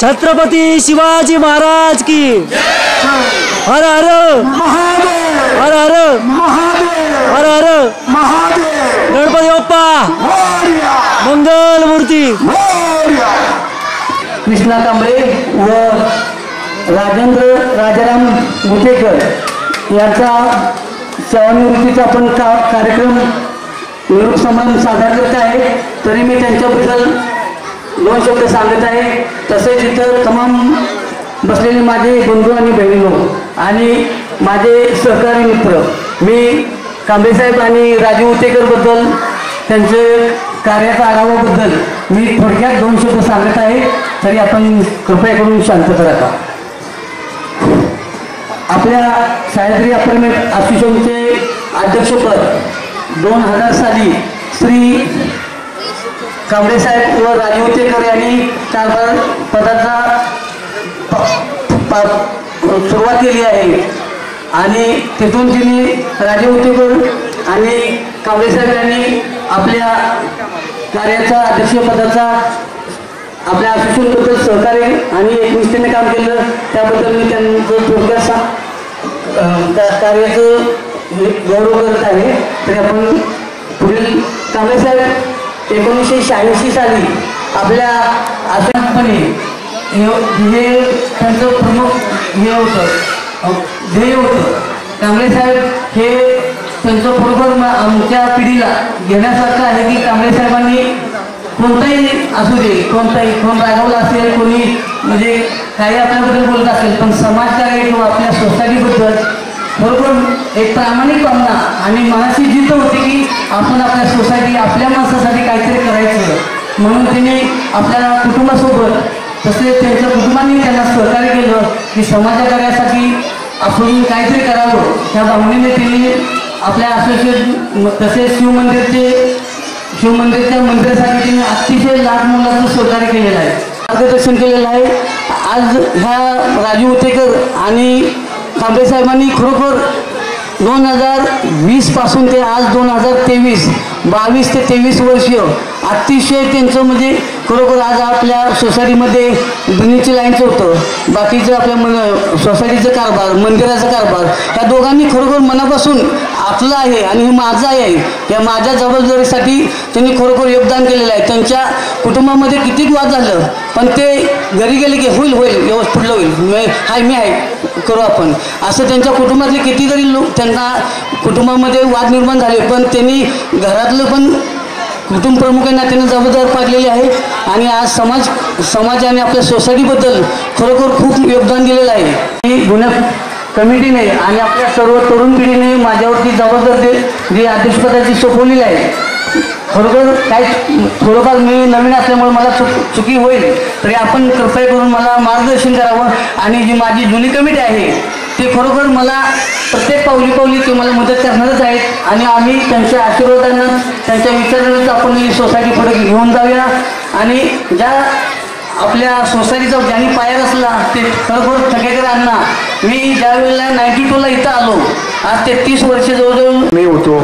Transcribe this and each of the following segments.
छत्रपती शिवाजी महाराज की हर हर महादेव, हर हर महादेव, हर हर महादेव, गणपती बाप्पा मोरया, मंगल मूर्ती। मोरया। कृष्णा कांबळे व राजेंद्र राजाराम गुटेकर यांचा सेवानिवृत्तीचा आपण कार्यक्रम निरोप समारंभ साजरा करत आहे। तरी मी त्यांच्याबद्दल 2 शब्द सांगत आहे। तसेच इतर तमाम बसलेले माझे बंधू आणि बहिणी आणि माझे सहकारी मित्र, मी कांबळे साहेब आणि राजू उतेकर बद्दल त्यांचे कार्याचा आढावाबद्दल मी थोडक्यात 2 शब्द सांगत आहे। तरी आपण कृपया करून शांतता राखा। आपल्या सह्याद्री अपार्टमेंट असोसिएशनचे अध्यक्षपद 2000 साली श्री कांबळे साहेब व राजू उतेकर यांनी कारभार पदाचा सुरुवात केली आहे आणि तिथून तिने राजू उतेकर आणि कांबळे साहेब यांनी आपल्या कार्याचा अध्यक्षपदाचा आपल्या असोसिएशनबद्दल सहकार्य आणि एकनिष्ठेने काम केलं, त्याबद्दल मी त्यांचं थोडक्यात कार्याचं गौरव करत आहे। तरी आपण पुढील कांबळे साहेब 1986 साली आपल्या असोसिएशनपणे हे त्यांचं प्रमुख हे होतं, ध्येय होतं। कांबळे साहेब हे त्यांचं बरोबर आमच्या पिढीला घेण्यासारखं आहे की कांबळे साहेबांनी कोणताही असू दे, कोण रागावला असेल, कोणी म्हणजे काही आपल्याबद्दल बोलत असेल, पण समाजकार्य किंवा आपल्या सोसायटीबद्दल बरोबर एक प्रामाणिक भावना आणि मनाची जिद्द होती की आपण आपल्या सोसायटी आपल्या माणसासाठी काहीतरी करायचं, म्हणून त्यांनी आपल्या कुटुंबासोबत तसेच त्यांच्या कुटुंबाने त्यांना सहकार्य केलं की समाजकार्यासाठी आपण काहीतरी करावं। त्या भावनेने त्यांनी आपल्या असोसिएशन तसेच शिवमंदिरच्या मंदिरासाठी त्यांनी अतिशय लाख मोलाचं सहकार्य केलेलं आहे, मार्गदर्शन केलेलं आहे। आज ह्या राजू उतेकर आणि कांबळे साहेबांनी खरोखर 2020 पासून ते आज 2023 22 ते 23 वर्ष अतिशय त्यांचं म्हणजे खरोखर आज आपल्या सोसायटीमध्ये ड्रेनेजची लाईनचं होतं, बाकीचं आपल्या सोसायटीचं कारभार, मंदिराचा कारभार, या दोघांनी खरोखर मनापासून आपलं आहे आणि हे माझं आहे या माझ्या जबाबदारीसाठी त्यांनी खरोखर योगदान केलेलं आहे। त्यांच्या कुटुंबामध्ये कितीक वाद झालं पण ते घरी गेले की होईल व्यवस्थित पुढलं होईल, मी आहे करू आपण, असं त्यांच्या कुटुंबातले कितीतरी लोक त्यांना कुटुंबामध्ये वाद निर्माण झाले, पण त्यांनी घरातलं पण कुटुंब प्रमुखांना त्यांना जबाबदार पाडलेली आहे आणि आज समाजाने आपल्या सोसायटीबद्दल खरोखर खूप योगदान दिलेलं आहे। जुन्या कमिटीने आणि आपल्या सर्व तरुण पिढीने माझ्यावरती जबाबदारी जी अध्यक्षपदाची सोपवलेली आहे। खरोखर काय थोडंफार मी नवीन असल्यामुळे मला चुकी होईल, तरी आपण कृपया करून मला मार्गदर्शन करावं आणि जी माझी जुनी कमिटी आहे ते खरोखर मला प्रत्येक पावली ते मला मदत करणारच आहेत आणि आम्ही त्यांच्या आशीर्वादानं त्यांच्या विचारांचं आपण ही सोसायटी पुढे घेऊन जाऊया आणि ज्या आपल्या सोसायटीचा ज्यांनी पाया असला ते खरोखर ठकेकर अण्णा, मी ज्या वेळेला 92 ला इथं आलो, आज 33 वर्ष जवळजवळ मी होतो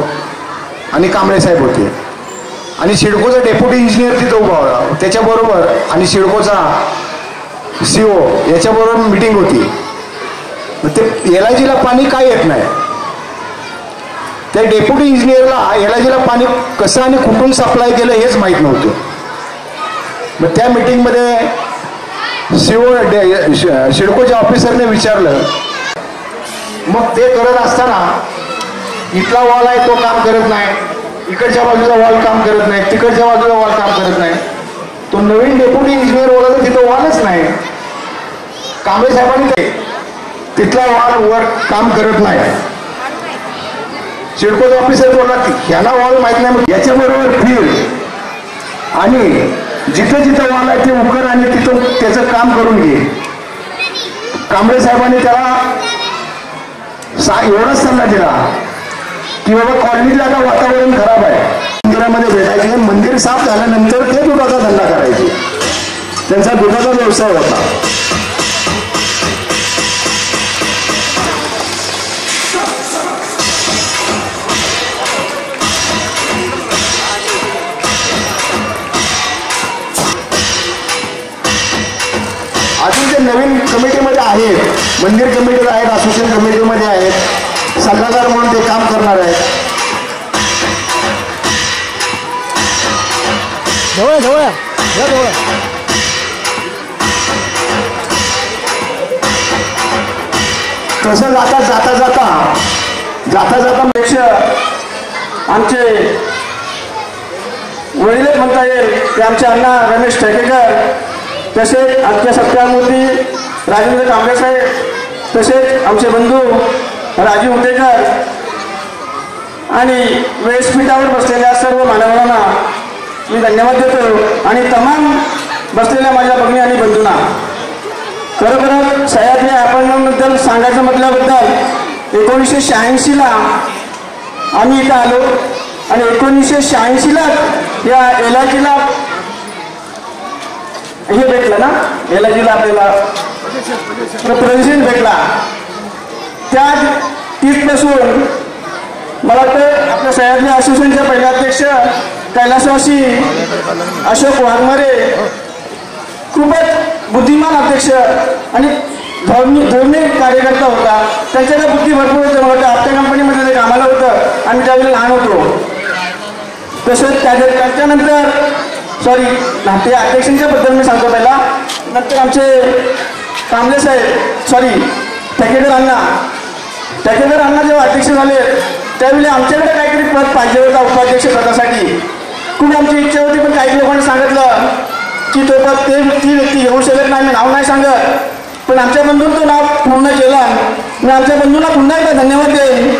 आणि कांबळे साहेब होते आणि सिडकोचा डेप्युटी इंजिनियर तिथं उभा होता, त्याच्याबरोबर आणि सिडकोचा CO याच्याबरोबर मीटिंग होती। ते LIGला पाणी काय येत नाही, त्या डेप्युटी इंजिनियरला LIGला पाणी कसं आणि कुठून सप्लाय केलं हेच माहीत नव्हतं। मग त्या मीटिंगमध्ये CO सिडकोच्या ऑफिसरने विचारलं, मग ते करत असताना इथला वॉल आहे तो काम करत नाही, इकडच्या बाजूचा वॉल काम करत नाही, तिकडच्या बाजूचा वॉल काम करत नाही, तो नवीन डेप्युटी इंजिनियर बोलला तर तिथं वॉलच नाही। कांबळे साहेबांनी तिथला वॉल वर काम करत नाही, सिडकोचा ऑफिसर बोलला की ह्याला वॉल माहित नाही, मग याच्याबरोबर फिर आणि जिथं जिथं वॉल आहे ते उकर आणि तिथं त्याचं काम करून घे। कांबळे साहेबांनी त्याला एवढाच सल्ला दिला की बाबा कॉलनीतलं आता वातावरण खराब आहे, मंदिरामध्ये भेटायचे, मंदिर साफ झाल्यानंतर ते दुधाचा धंदा करायचे, त्यांचा दुधाचा व्यवसाय होता। कमिटीमध्ये आहेत, मंदिर कमिटीत आहेत, असोसिएशन कमिटीमध्ये आहेत, सल्लागार म्हणून ते काम करणार आहेत. जवळ जवळ जवळ. तसं जाता पेक्षा आमचे वडीलच म्हणता येईल की आमचे अण्णा रमेश ठेकेकर, तसेच आमच्या सत्यामूर्ती राजेंद्र कांबळे साहेब, तसेच आमचे बंधू राजू उटेकर आणि व्यासपीठावर बसलेल्या सर्व मान्यवरांना मी धन्यवाद देतो आणि तमाम बसलेल्या माझ्या भगिनी आणि बंधूंना. खरोखरच सह्याद्री अपार्टमेंटबद्दल सांगायचं म्हटल्याबद्दल 1986ला आम्ही इथं आलो आणि 1986ला या एलआयजीला हे भेटलं ना, एलआयजीला आपल्याला प्रेसिडेंट भेटला. त्या तिथपासून मला वाटतं आपल्या सह्याद्री असोसिएशनचे पहिले अध्यक्ष कैलासवासी अशोक वाघमारे खूपच बुद्धिमान अध्यक्ष आणि धार्मिक कार्यकर्ता होता. त्यांच्याकडे बुद्धी भरपूर होतं. मला आपल्या कंपनीमध्ये ते कामाला होतं, आम्ही त्यावेळी लहान होतो. तसंच त्याच्यानंतर ते अध्यक्षांच्या बद्दल मी सांगतो पहिला. नंतर आमचे कांबळे साहेब ठेकेकर अण्णा जेव्हा अध्यक्ष झाले त्यावेळी आमच्याकडे काहीतरी पद पाहिजे होता उपाध्यक्ष पदासाठी. खूप आमची इच्छा होती, पण काही लोकांनी सांगितलं की तो पद ती व्यक्ती घेऊ शकत नाही. मी नाव नाही सांगत, पण आमच्या बंधूंचं तो नाव पूर्ण केलं. मी आमच्या बंधूंना पुन्हा एकदा धन्यवाद देईन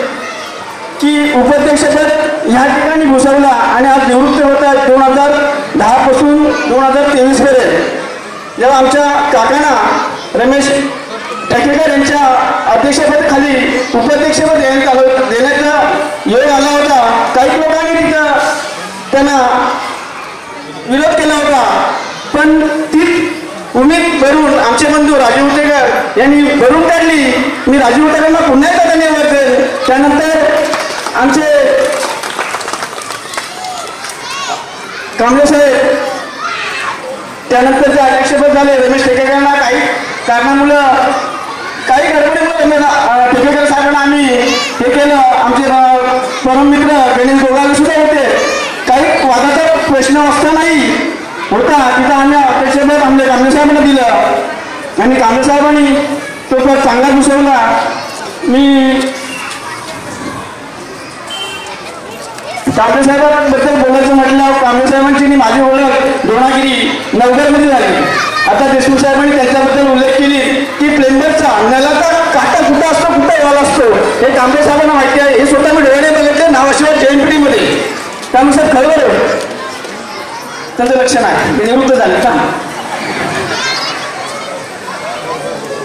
की उपाध्यक्षपद ह्या ठिकाणी घुसवला आणि आज निवृत्त होत आहेत 2010 पासून 2023 पर्यंत. जेव्हा आमच्या काकांना रमेश ठेकेकर यांच्या अध्यक्षपदाखाली उपाध्यक्षपद देण्याचा योग आला होता. काही लोकांनी तिथं त्यांना विरोध केला होता, पण ती उमेद भरून आमचे बंधू राजू उटेकर यांनी भरून काढली. मी राजू उटेकरांना पुन्हा एकदा धन्यवाद देईल. त्यानंतर आमचे कांबळे साहेब त्यानंतर जे अध्यक्षपद झाले रमेश ठेकेकरांना काही कारणामुळं काही गडबडीमुळे ठेकेकर साहेबांना आम्ही हे केलं. आमचे परम मित्र गणेश गोगावले सुद्धा होते. काही वादाचा प्रश्न असतानाही होता तिथं आम्ही अध्यक्षपद आमच्या कांबळे साहेबांना दिलं आणि कांबळे साहेबांनी तो पद चांगला घुसवला. मी कांबळे साहेबांबद्दल बोलायचं म्हटलं, कांबळे साहेबांची माझी ओळख दोणागिरी नवघरमध्ये झाली. आता देशमुख साहेबांनी त्याच्याबद्दल उल्लेख केली की प्लेंबरचा नलाचा काटा कुठं असतो, कुठं येवाला असतो हे कांबळे साहेबांना माहिती आहे. हे स्वतः मी डोळ्याने बघितलं नावाशिवाय JNPT त्यानुसार खरं त्यांचं लक्षण आहे. निवृत्त झाले का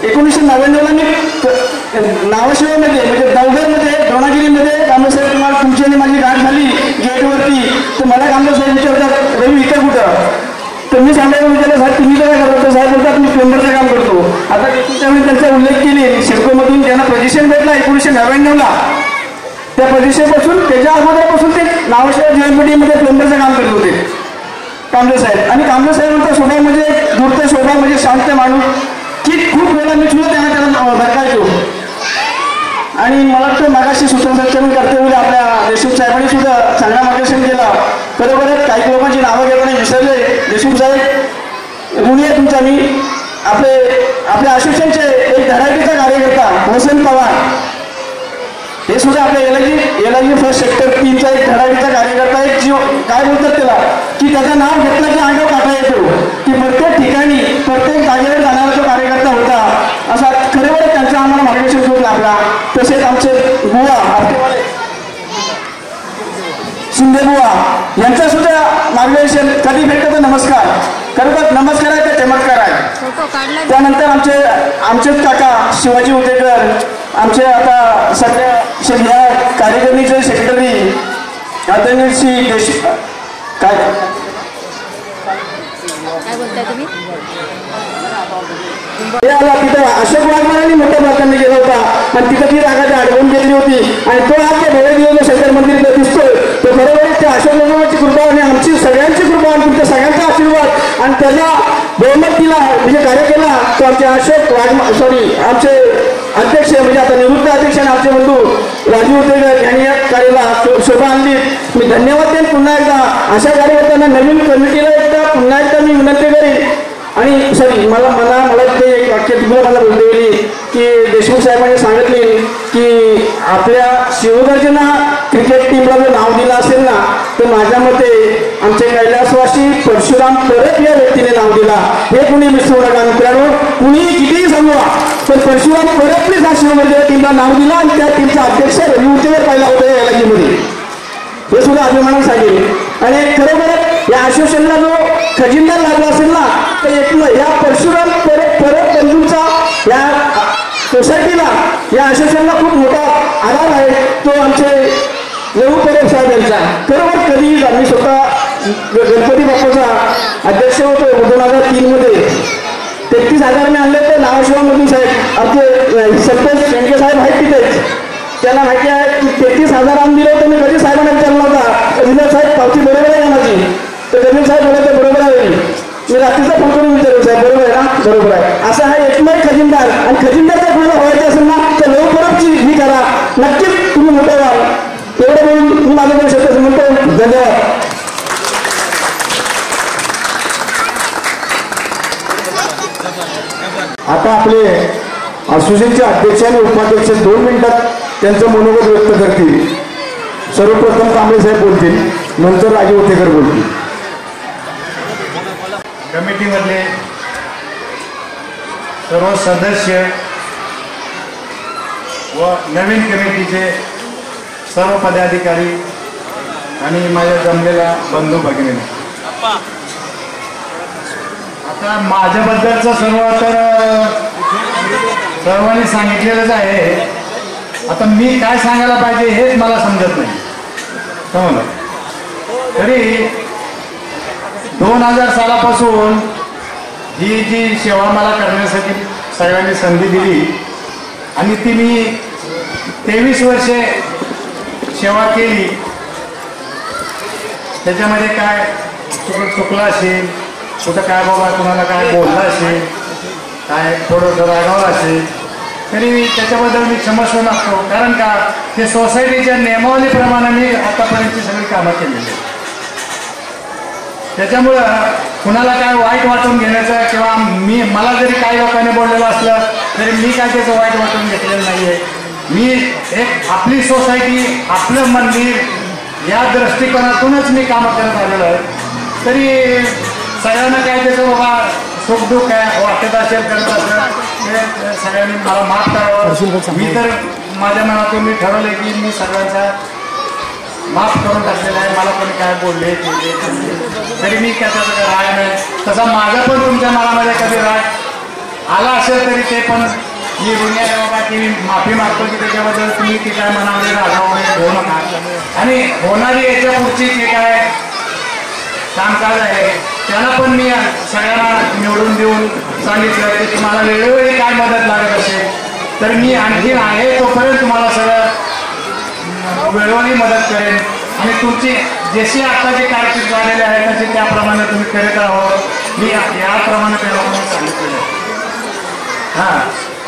1999ला मी नावाशिवायमध्ये म्हणजे नवघरमध्ये द्रोणागिरीमध्ये कांबळे साहेब तुम्हाला तुमची आणि माझी गाठ झाली गेटवरती. तर मला कांबळे साहेब विचारतात रवी इथं कुठं, तर मी सांगायला विचारलं साहेब तुम्ही काय करतो, साहेब बोलतात मी प्लेंबरचं काम करतो. आता त्यावेळी त्यांचा उल्लेख केली सिडकोमधून त्यांना पोझिशन भेटला 1999ला. त्या पोझिशनपासून त्याच्या अगोदरपासून ते नावाशिवाय JNPT प्लेंबरचं काम करत होते कांबळे साहेब. आणि कांबळे साहेबांचा स्वभाव म्हणजे दूरचा स्वभाव म्हणजे शांत माणूस की खूप वेळा मी सुद्धा त्यांना भडकायचो. आणि मला वाटतं मागाशी सूत्रसंचालन करते वेळी आपल्या देशमुख साहेबांनी सुद्धा चांगला मार्गदर्शन केलं. बरोबरच काही लोकांची नावं घेताना विसरले. देशमुख साहेब ऋणी आहे तुमचा. मी आपल्या असोसिएशनचे एक धडाडीचा कार्यकर्ता वसंत पवार हे सुद्धा आपल्या एलआयजी फर्स्ट सेक्टर 3चा एक धडाडीचा कार्यकर्ता. एक जीव काय बोलतात त्याला की त्याचं नाव घेतलं की अंगावर काटा येतो की प्रत्येक ठिकाणी प्रत्येक जागेवर जाणारा तो कार्यकर्ता होता. असा खरोखर त्यांचा आम्हाला मार्गदर्शन करून लागला. तसेच आमचे बुवा आपलेवाले शिंदे बुवा यांचं सुद्धा मार्गदर्शन कधी भेटतं तर नमस्कार खरोखर नमस्कार आहे ते चमत्कार आहे. त्यानंतर आमचेच काका शिवाजी उटेकर आमचे आता सध्या ह्या कार्यकारिणीचे सेक्रेटरी आदरणीय श्री काय बोलताय तुम्ही तिथं अशोक वाघमारांनी मोठ्या प्रकारे गेला होता आणि तिथं ती रागाची अडवून घेतली होती आणि तो आज त्या डोळे दिलेला शंकर मंदिर दिसतोय तो बरोबर त्या अशोक वाघमाराची कृपा आणि आमची सगळ्यांची कृपा आणि तुमच्या सगळ्यांचा आशीर्वाद आणि त्याला बहुमत केला म्हणजे कार्य केला तो आमचे अशोक आमचे अध्यक्ष म्हणजे आता निवृत्त अध्यक्ष आणि आमचे बंधू राजीव उतेकर यांनी या कार्याला शोभा आणली. मी धन्यवाद देईन पुन्हा एकदा. अशा कार्यकर्त्यांना नवीन कमिटीला पुन्हा एकदा मी विनंती करीन. आणि सॉरी मला ते एक वाक्य तुम्हाला मला बोलता येईल की देशमुख साहेबांनी सांगितले की आपल्या शिवगर्जना क्रिकेट टीमला जर नाव दिलं असेल ना तर माझ्या मते आमचे कैलासवासी परशुराम परब या व्यक्तीने नाव दिला. हे कुणी विसरू नका मित्रांनो. कुणी कितीही सांगू पण परशुराम परबनेच हा शिवगर्जना टीमला नाव दिला आणि त्या टीमचा अध्यक्ष रवी उतेकर पाहिला होता या एलआयजीमध्ये. हे सुद्धा अभिमानाने सांगेल. आणि खरोखर या असोसिएशनला जो खजिनदार लागला असेल ना तर या परशुराम परब बंधूंचा या सोसायटीला या असोसिएशनला खूप मोठा आधार आहे. तो आमचे लहू परब साहेब यांचा. खरोखर कधीही आम्ही स्वतः गणपती बाप्पाचा अध्यक्ष होतो 2003 मध्ये. 33,000 मी आणले तर नावाशिवा मधून साहेब आमचे सरपंच शेंडके साहेब आहेत तिथेच. त्याला माहिती आहे की 33,000 आम दिले होते. मी कधी साहेबांना विचारला होता गणेश साहेब पावती बरोबर आहे का माझी. तर गणेश साहेब बोलत बरोबर आहे. मी रात्रीचा फोन करून विचारलो साहेब बरोबर आहे ना बरोबर आहे. असा हा एकमेव खजिनदार. आणि खजिनदार जर कोणाला व्हायचं असेल ना तर लवकरच ही करा. नक्कीच तुम्ही मोठं व्हाल. एवढं बोलून मी माझ्याकडे शब्द म्हणतो. धन्यवाद. आता आपले असोसिएशनचे अध्यक्ष आणि उपाध्यक्ष 2 मिनिटात त्यांचं मनोगत व्यक्त करतील. सर्वप्रथम कांबळे साहेब बोलतील, नंतर राजीव उतेकर बोलतील. कमिटीमधले सर्व सदस्य व नवीन कमिटीचे सर्व पदाधिकारी आणि माझ्या जमलेल्या बंधू भगिनी, आता माझ्याबद्दलचं सर्वांनी सांगितलेलंच आहे. आता मी काय सांगायला पाहिजे हेच मला समजत नाही. समजलं तरी 2000 सालापासून ही जी सेवा मला करण्यासाठी सगळ्यांनी संधी दिली आणि ती मी 23 वर्षे सेवा केली. त्याच्यामध्ये काय चुकलं असेल, कुठं काय बाबा तुम्हाला काय बोललं असेल, काय थोडंसं रागावलं असेल तरी त्याच्याबद्दल मी क्षमस्व मागतो. कारण का ते सोसायटीच्या नियमावलीप्रमाणे मी आतापर्यंतची सगळी कामं केलेली आहेत. त्याच्यामुळं कुणाला काय वाईट वाटून घेण्याचं किंवा मला जरी काही लोकांनी बोललेलं असलं तरी मी काय त्याचं वाईट वाटून घेतलेलं नाही आहे. मी एक आपली सोसायटी आपलं मंदिर या दृष्टिकोनातूनच मी कामं करत आलेलो आहे. तरी सगळ्यांना काय त्याचं बाबा सुखदुःख काय वाटत असेल करत असेल ते सगळ्यांनी मला माफ करावं. मी तर माझ्या मनातून मी ठरवलं की मी सगळ्यांचा माफ करून टाकलेला आहे. मला कोणी काय बोलले तरी मी त्याचा राग नाही. तसा माझा पण तुमच्या मनामध्ये कधी राग आला असेल तरी ते पण मी ऋणी आहे बाबा की माफी मागतो की त्याच्याबद्दल तुम्ही ती काय मनामध्ये रागावणे घेऊ नका. आणि होणारी याच्या पुढची जे काय कामकाज आहे त्याला पण मी सगळ्यांना निवडून देऊन सांगितलं की तुम्हाला वेळोवेळी काय मदत लागत असेल तर मी आणखी आहे तोपर्यंत तुम्हाला सगळं वेळोवेळी मदत करेन. आणि तुमची जशी आता जे कारकीर्द झालेले आहे तसे त्याप्रमाणे तुम्ही करत आहोत मी याप्रमाणे त्याला सांगितलेलं आहे. हां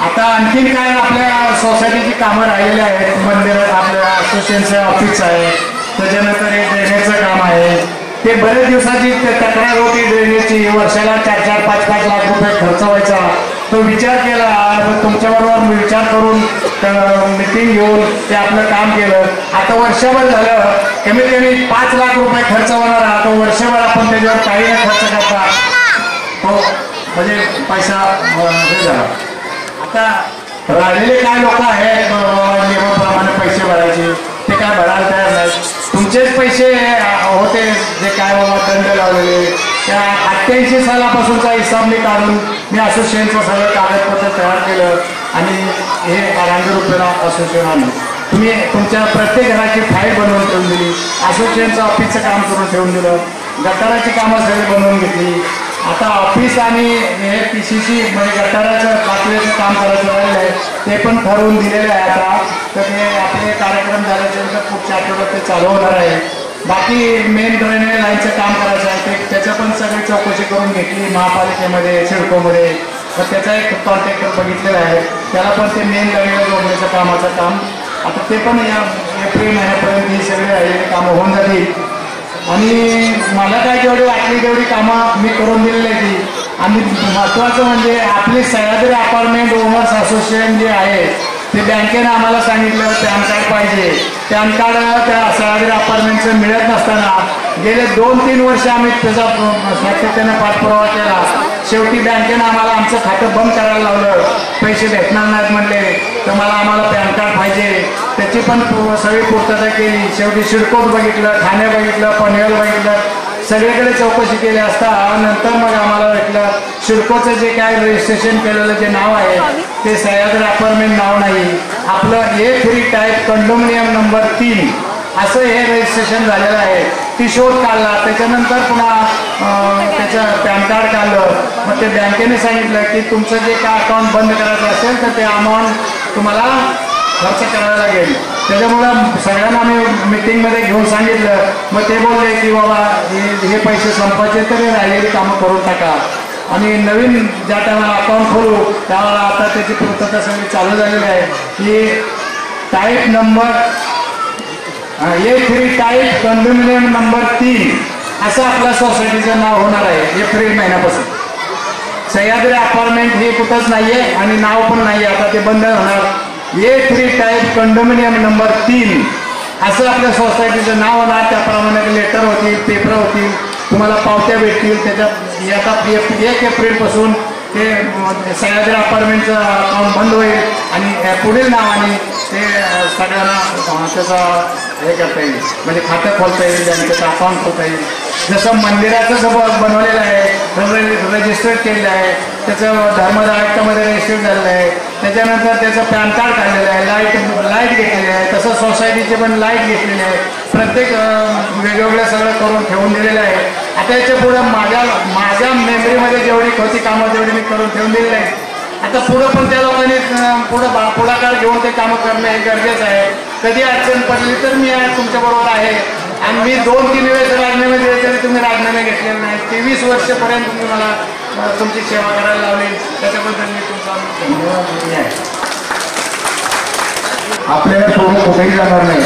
आता आणखीन काय आपल्या सोसायटीची कामं राहिलेली आहेत. मंदिरात आपल्या असोसिएशनचं ऑफिस आहे, त्याच्यानंतर एक ड्रेनेजचं काम आहे. ते बरेच दिवसाची तक्रार होती ड्रेनेजची. वर्षाला 4-4, 5-5 लाख रुपये खर्च व्हायचा. तो विचार केला तुमच्याबरोबर मी विचार करून मिटिंग घेऊन ते आपलं काम केलं. आता वर्षभर झालं कमीत कमी 5 लाख रुपये खर्च होणार. तो वर्षभर आपण त्याच्यावर काही नाही खर्च करता तो म्हणजे पैसा हे झाला. आता राहिलेले काय लोक आहेत नियमाप्रमाणे पैसे भरायचे ते काय भरायला तयार नाहीत. तुमचेच पैसे होते जे काय बाबा दंड लावलेले त्या 88 सालापासूनचा हिसाब मी काढून मी असोसिएशनचं सगळं कागदपत्र तयार केलं आणि हे रांगेरुपेला असोसिएशन आणलं. तुम्ही तुमच्या प्रत्येक घराची फाईल बनवून ठेवून दिली. असोसिएशनचं ऑफिसचं काम करून ठेवून दिलं. गटाराची कामं सगळी बनवून घेतली. आता ऑफिस आणि हे PCC म्हणजे गटाराचं पातळीचं काम करायचं राहिलं आहे ते पण ठरवून दिलेलं आहे. आता तर ते आपले कार्यक्रम झाल्याच्यानंतर पुढच्या आठवड्यात ते चालू होणार आहे. बाकी मेन ड्रेनेज लाईनचं काम करायचं आहे ते त्याचं पण सगळी चौकशी करून घेतली महापालिकेमध्ये सिडकोमध्ये. तर त्याचा एक कॉन्ट्रॅक्टर बघितलेला आहे, त्याला पण ते मेन लाईनला जोडण्याचं कामाचं काम आता ते पण या एप्रिल महिन्यापर्यंत ही सगळी राहिलेली कामं होऊन जातील. आणि मला काय जेवढी वाटली तेवढी कामं मी करून दिलेली आहे ती. आणि महत्त्वाचं म्हणजे आपली सह्याद्री अपार्टमेंट ओनर्स असोसिएशन जे आहे ते बँकेनं आम्हाला सांगितलं पॅन कार्ड पाहिजे. पॅन कार्ड त्या सह्याद्री अपार्टमेंटचं मिळत नसताना गेले 2-3 वर्ष आम्ही त्याचा सातत्याने पाठपुरावा केला. शेवटी बँकेनं आम्हाला आमचं खातं बंद करायला लावलं, पैसे भेटणार नाहीत म्हणले. तर आम्हाला पॅन कार्ड पाहिजे, त्याची पण सगळी पूर्तता केली. शेवटी सिडकोत बघितलं, ठाणे बघितलं, पनवेल बघितलं, सगळीकडे चौकशी केली असता नंतर मग आम्हाला भेटलं सिडकोचं जे काय रजिस्ट्रेशन केलेलं जे नाव आहे ते सह्याद्री अपार्टमेंट नाव नाही, आपलं A3 टाईप कंडोमिनियम नंबर 3 असं हे रजिस्ट्रेशन झालेलं आहे. ती शोध काढला, त्याच्यानंतर पुन्हा त्याचं पॅन कार्ड काढलं. मग ते बँकेने सांगितलं की तुमचं जे काय अकाउंट बंद करायचं असेल तर ते अमाऊंट तुम्हाला खर्च करायला लागेल. त्याच्यामुळं सगळ्यांना आम्ही मिटिंगमध्ये घेऊन सांगितलं. मग ते बोलले की बाबा हे पैसे संपायचे तरी राहिलेली कामं करून टाका आणि नवीन ज्या टायमाला अकाउंट खोलू त्यावेळेला आता त्याची पूर्तता सगळी चालू झालेली आहे. ही type number A3 type condominium number 3 असं आपल्या सोसायटीचं नाव होणार आहे एप्रिल महिन्यापासून. सह्याद्री अपार्टमेंट हे कुठंच नाही आहे आणि नाव पण नाही आहे, आता ते बंद होणार. A3 टाईप कंडोमिनियम नंबर 3 असं आपल्या सोसायटीचं नाव होणार. त्याप्रमाणे लेटर होतील, पेपर होतील, तुम्हाला पावत्या भेटतील. त्याच्यात आता 1 एप्रिलपासून ते सह्याद्री अपार्टमेंटचं अकाउंट बंद होईल आणि पुढील नावाने ते सगळ्यांना त्याचा हे करता येईल, म्हणजे खातं खोलता येईल, बँकेचं अकाउंट खोलता येईल. जसं मंदिराचं बनवलेलं आहे, रजिस्टर केलेलं आहे, त्याचं धर्मदायिकामध्ये रजिस्टर झालेलं आहे, त्याच्यानंतर त्याचं पॅन कार्ड काढलेलं आहे, लाईट घेतलेली आहे, तसं सोसायटीचे पण लाईट घेतलेली आहे. प्रत्येक वेगवेगळं सगळं करून ठेवून दिलेलं आहे. आता याच्या पुढं माझ्या मेमरीमध्ये जेवढी होती कामं तेवढी मी करून ठेवून दिलेली आहे. आता पुढं पण त्या लोकांनी पुढाकार घेऊन ते कामं करणं हे गरजेचं आहे. कधी अडचण पडली तर मी तुमच्याबरोबर आहे. आणि मी 2-3 वेळेस राजीनामे दिले तरी तुम्ही राजीनामे घेतलेले नाही. 23 वर्षपर्यंत तुम्ही मला तुमची सेवा करायला लावली, त्याच्याबद्दल मी तुमचा धन्यवाद आहे. आपल्याला सोडून कुठेही जाणार नाही,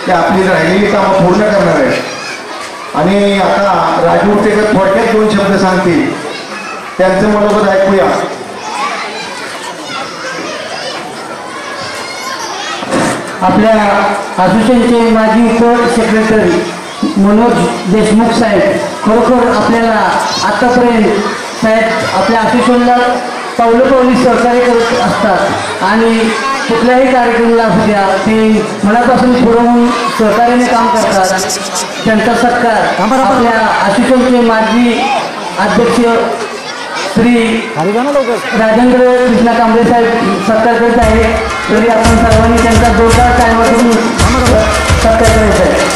ते आपली राहिलेली कामं पूर्ण करणार आहे. आणि आता राजू उर्तेकर थोडक्यात 2 शब्द सांगतील, त्यांचं मनोगत ऐकूया. आपल्या असोसिएशनचे माजी उप सेक्रेटरी मनोज देशमुख साहेब खरोखर आपल्याला आतापर्यंत साहेब आपल्या असोसिएशनला पावलोपावली सहकार्य करत असतात आणि कुठल्याही कार्यक्रमाला असू द्या ते मनापासून पुरवून सहकार्याने काम करतात. त्यांचा सत्कार आपल्या असोसिएशनचे माजी अध्यक्ष श्री राजेंद्र कृष्णा कांबळे साहेब सत्कार करत आहे. तरी आपण सर्वांनी त्यांचा जोरदार टाळ्या सत्कार करायचा आहे.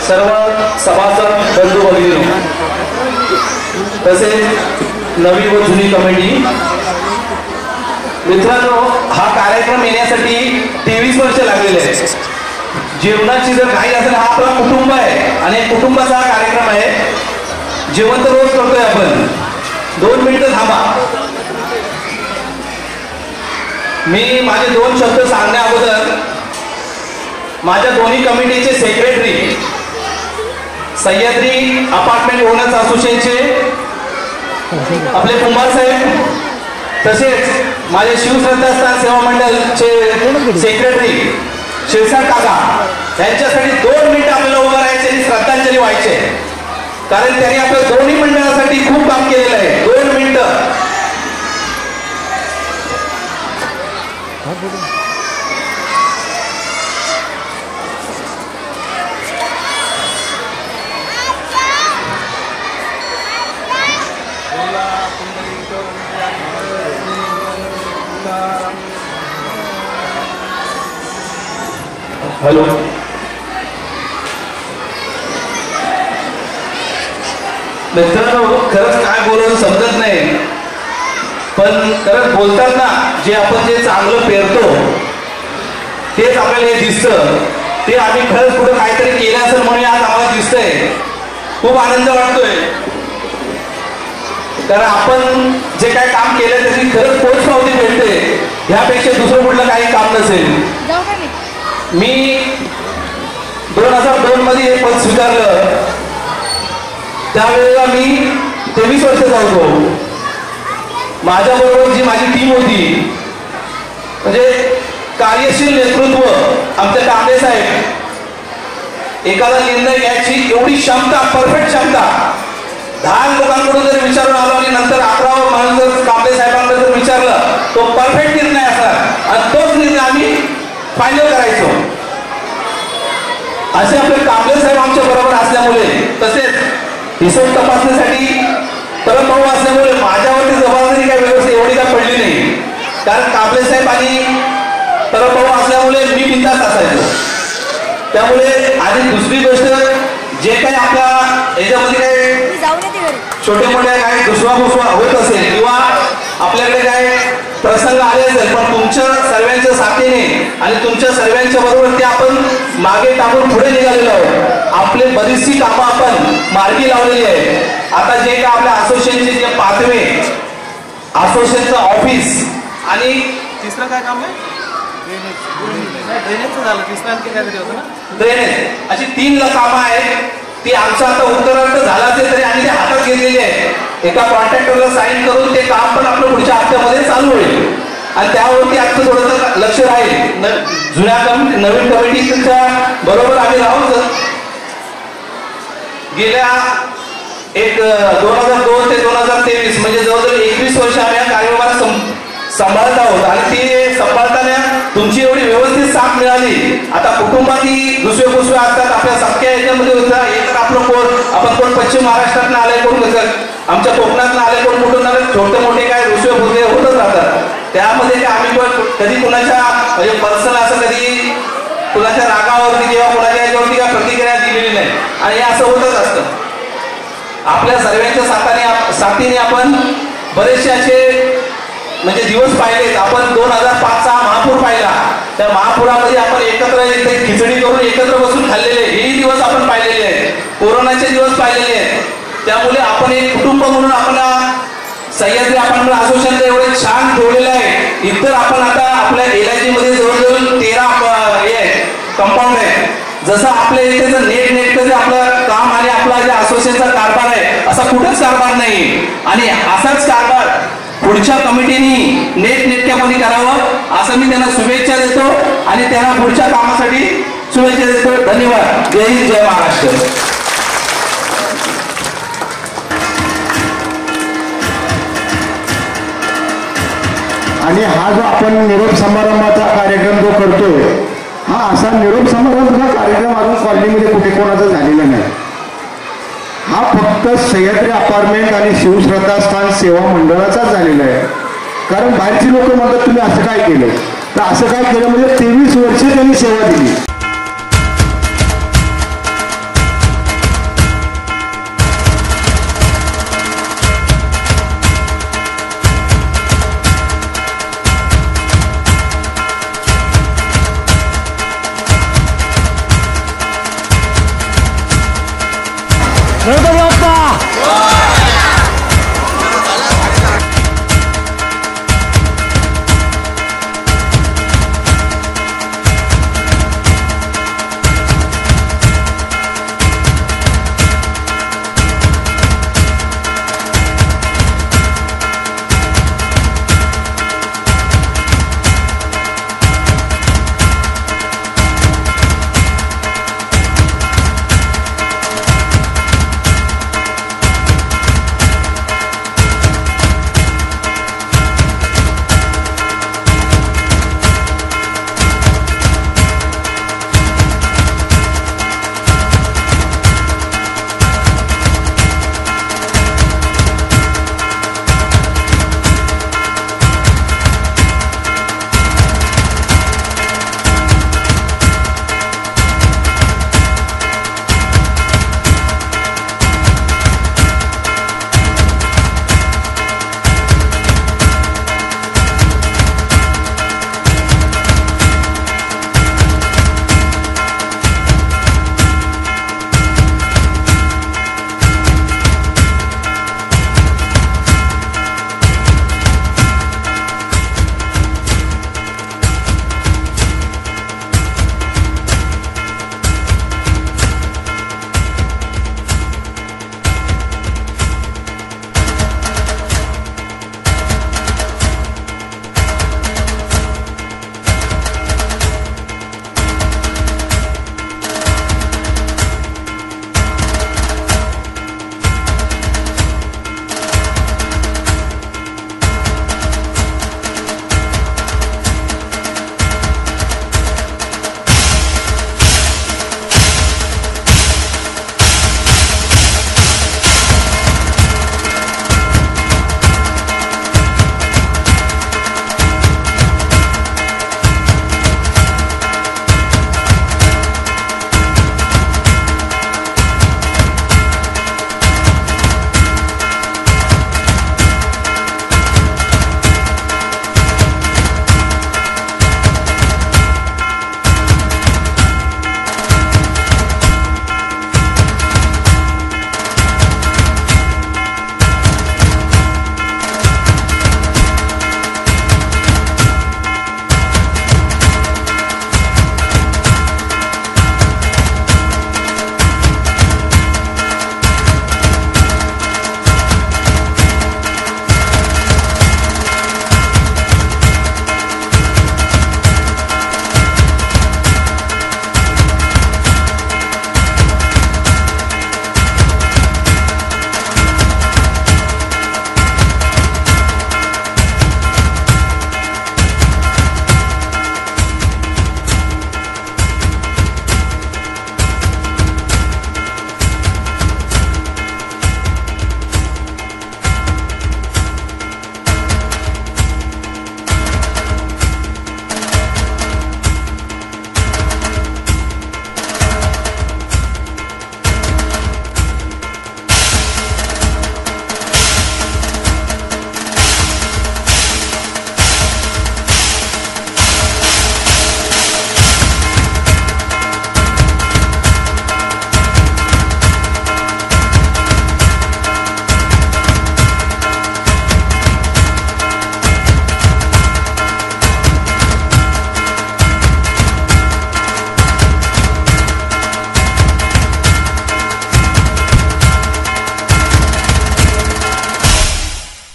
सर्व सभासद बंधू भगिनी तसेच नवी व जुनी कमिटी मित्रांनो, हा कार्यक्रम येण्यासाठी 23 वर्ष लागलेले आहेत. जेवणाची जर घाई असेल, हा आपला कुटुंब आहे आणि कुटुंबाचा हा कार्यक्रम आहे. जेवण तर रोज करतोय आपण. 2 मिनिटं थांबा. मी माझे 2 शब्द सांगण्या अगोदर माझ्या दोन्ही कमिटीचे सेक्रेटरी, सह्याद्री अपार्टमेंट ओनर्स असोसिएशनचे आपले कुंभार साहेब, तसेच माझे शिवश्रद्धास्थान सेवा मंडळचे सेक्रेटरी शिरसाट काका यांच्यासाठी 2 मिनिटं आपल्याला उभं राहायचे आणि श्रद्धांजली व्हायचे, कारण त्यांनी आपल्या दोन्ही मंडळासाठी खूप काम केलेलं आहे. 2 मिनिटं. हॅलो. मित्रांनो, खरंच काय बोलायचं समजत नाही, पण खरंच बोलतात ना, जे आपण जे चांगलं पेरतो तेच आपल्याला हे दिसतं. ते आम्ही खरंच कुठं काहीतरी केलं असेल म्हणून आज आम्हाला दिसतंय. खूप आनंद वाटतोय, कारण आपण जे काय काम केलं त्याची खरंच पोचपावती भेटते. ह्यापेक्षा दुसरं कुठलं काही काम नसेल. मी 2002 मध्ये हे पद स्वीकारलं. त्यावेळेला मी 23 वर्षाचा होतो. माझ्याबरोबर जी माझी टीम होती, म्हणजे कार्यशील नेतृत्व, आमचे कांबळे साहेब, एखादा निर्णय घ्यायची एवढी क्षमता, परफेक्ट क्षमता. 10 लोकांकडून जर विचारून आलो आणि नंतर 11 म्हणून जर कांबळे साहेबांना जर विचारलं, तो परफेक्ट निर्णय असणार आणि तोच निर्णय आम्ही फायनल करायचो. असे आपले कांबळे साहेब आमच्या बरोबर असल्यामुळे, तसेच हिशोब तपासण्यासाठी परम भाऊ असल्यामुळे माझ्यावरती जबाबदारी काय व्यवस्थित एवढी काय पडली नाही, कारण कांबळे साहेब आणि परम भाऊ असल्यामुळे मी बिनधास्त असायचो. त्यामुळे आणि दुसरी गोष्ट, जे काही आपल्या याच्यामध्ये काही छोटे मोठे काही दुसवा होत असेल किंवा आपल्याकडे काय प्रसंग आले असेल, पण तुमच्या सर्वांच्या साथीने आणि तुमच्या सर्वांच्या बरोबर ते आपण मागे टाकून पुढे निघालेलो आहोत. आपले बरीचशी कामं आपण मार्गी लावलेली आहे. आता जे काय आपल्या असोसिएशनचे जे 5वे असोसिएशनचं ऑफिस आणि तिसरं काय काम आहे, ड्रेनेजचं झालं, तिसरं आणखी काहीतरी होतं ना, ड्रेनेज, अशी 3 कामं आहेत. ती आमचं आता उत्तरार्थ झालं असेल तरी आम्ही ते हातात घेतलेली आहे. एका कॉन्ट्रॅक्टरला साईन करून ते काम पण आपलं पुढच्या हप्त्यामध्ये चालू होईल आणि त्यावरती आमचं थोडंसं लक्ष राहील. जुन्या नवीन कमिटीच्या बरोबर आम्ही राहूच. गेल्या 2002 ते 2023 म्हणजे जवळजवळ 21 वर्ष आम्ही या कार्यभार सांभाळत आहोत आणि ती सांभाळताना तुमची एवढी व्यवस्थित साथ मिळाली. आता कुटुंबातही दुसरे कुसवे असतात, आपल्या सख्या याच्यामध्ये होता. एक आपलं कोण पश्चिम महाराष्ट्रातनं आले, कोण आमच्या कोकणातनं आले, कोण कुठून आले, छोटे मोठे काय रुसवे फुसवे होतच राहतात. त्यामध्ये काय आम्ही पण कधी कुणाच्या म्हणजे पर्सनल असं कधी कुणाच्या रागावरती किंवा कुणाच्या याच्यावरती काय प्रतिक्रिया दिलेली नाही आणि हे असं होतच असतं. आपल्या सर्वांच्या साथीने आपण बरेचसे असे म्हणजे दिवस पाहिलेत. आपण 2005चा महापूर पाहिला. त्या महापुरामध्ये आपण एकत्र इथे खिचडी करून एकत्र बसून खाल्लेले हेही दिवस आपण पाहिलेले आहेत. कोरोनाचे दिवस पाहिलेले आहेत. त्यामुळे आपण एक कुटुंब म्हणून आपण सह्याद्री अपार्टमेंट असोसिएशनचं एवढे छान ठेवलेलं आहे. इतर आपण आता आपल्या LIG मध्ये जवळजवळ 13 कंपाऊंड आहे. जसं आपल्या इथे जर नेटकं जे आपलं काम आणि आपला जे असोसिएशनचा कारभार आहे असा कुठेच कारभार नाही आणि असाच कारभार पुढच्या कमिटीने नेटकेपणे करावं असं मी त्यांना शुभेच्छा देतो आणि त्यांना पुढच्या कामासाठी शुभेच्छा देतो. धन्यवाद. जय हिंद, जय महाराष्ट्र. आणि हा जो आपण निरोप समारंभाचा कार्यक्रम जो करतोय, हा असा निरोप समारंभाचा कार्यक्रम अजून कॉलनीमध्ये कुठे कोणाचा झालेला नाही. हा फक्त सह्याद्री अपार्टमेंट आणि शिवश्रद्धास्थान सेवा मंडळाचाच झालेला आहे. कारण बाहेरची लोक म्हणतात तुम्ही असं काय केलं, तर असं काय केलं म्हणजे 23 वर्षे त्यांनी सेवा दिली. गणपती बाप्पा